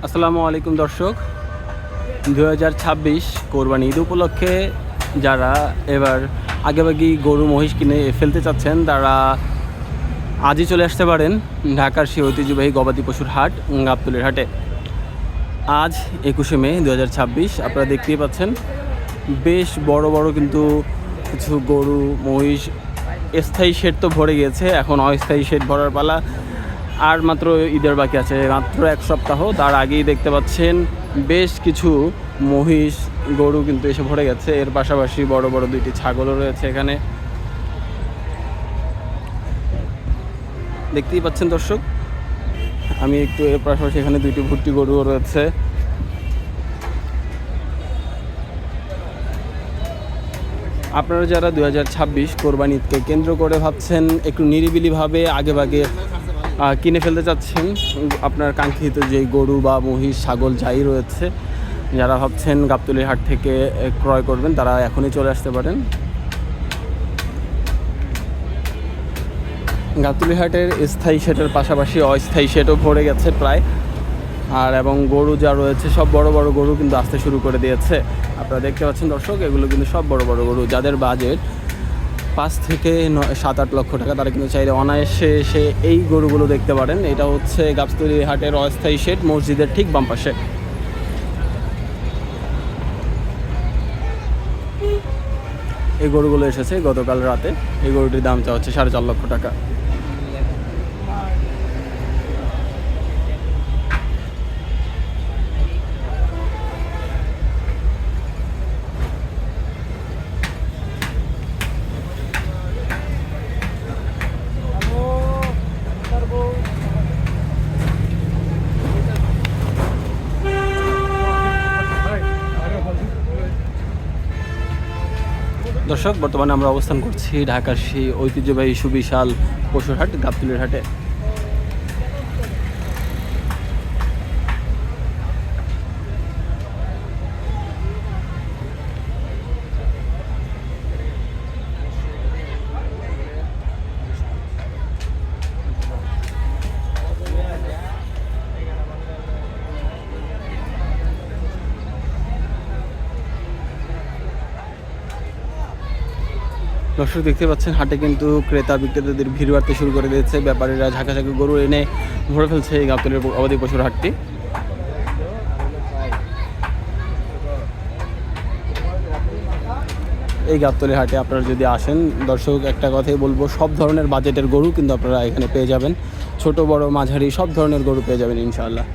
আসসালামু আলাইকুম দর্শক, 2026 কোরবানি ঈদ উপলক্ষে যারা এবার আগেভাগেই গরু মহিষ কিনে ফেলতে চাচ্ছেন তারা আজই চলে আসতে পারেন ঢাকার সেই ঐতিহ্যবাহী গবাদি পশুর হাট গাবতলীর হাটে। আজ 21শে মে 2026। আপনারা দেখতেই পাচ্ছেন বেশ বড় বড় কিন্তু কিছু গরু মহিষ স্থায়ী শেড তো ভরে গিয়েছে, এখন অস্থায়ী শেড ভরার পালা। আর মাত্র ঈদের বাকি আছে, মাত্র এক সপ্তাহ। তার আগেই দেখতে পাচ্ছেন বেশ কিছু মহিষ গরু কিন্তু এসে ভরে গেছে। এর পাশাপাশি বড় বড় দুইটি ছাগলও রয়েছে এখানে, দেখতেই পাচ্ছেন দর্শক। আমি একটু এর পাশাপাশি এখানে দুইটি ভুট্টি গরুও রয়েছে। আপনারা যারা 2026 কোরবানি ঈদকে কেন্দ্র করে ভাবছেন একটু নিরিবিলিভাবে আগেভাগে কিনে ফেলতে চাচ্ছেন আপনার কাঙ্ক্ষিত যেই গরু বা মহিষ ছাগল যাই রয়েছে, যারা ভাবছেন গাবতলীর হাট থেকে ক্রয় করবেন তারা এখনই চলে আসতে পারেন। গাবতলীর হাটের স্থায়ী শেডের পাশাপাশি অস্থায়ী শেডও ভরে গেছে প্রায়। আর এবং গরু যা রয়েছে সব বড় বড় গরু কিন্তু আসতে শুরু করে দিয়েছে। আপনারা দেখতে পাচ্ছেন দর্শক, এগুলো কিন্তু সব বড় বড় গরু। যাদের বাজেট 5 থেকে 7-8 লক্ষ টাকা তারা কিন্তু চাইলে অনায়াসে এসে এই গরুগুলো দেখতে পারেন। এটা হচ্ছে গাবতলী হাটের অস্থায়ী শেড, মসজিদের ঠিক বাম পাশে। এই গরুগুলো এসেছে গতকাল রাতে। এই গরুটির দাম চা হচ্ছে 4.5 লক্ষ টাকা। দর্শক, বর্তমানে আমরা অবস্থান করছি ঢাকার সেই ঐতিহ্যবাহী সুবিশাল পশুর হাট গাবতলীর হাটে। দর্শক দেখতে পাচ্ছেন হাটে কিন্তু ক্রেতা বিক্রেতাদের ভিড় বাড়তে শুরু করে দিয়েছে। ব্যাপারীরা ঝাঁকাঝাঁকি গরু এনে ভরে ফেলছে এই গাবতলীর গবাদি পশুর হাটটি। এই গাবতলী হাটে আপনারা যদি আসেন দর্শক, একটা কথাই বলবো, সব ধরনের বাজেটের গরু কিন্তু আপনারা এখানে পেয়ে যাবেন। ছোট বড় মাঝারি সব ধরনের গরু পেয়ে যাবেন ইনশাআল্লাহ।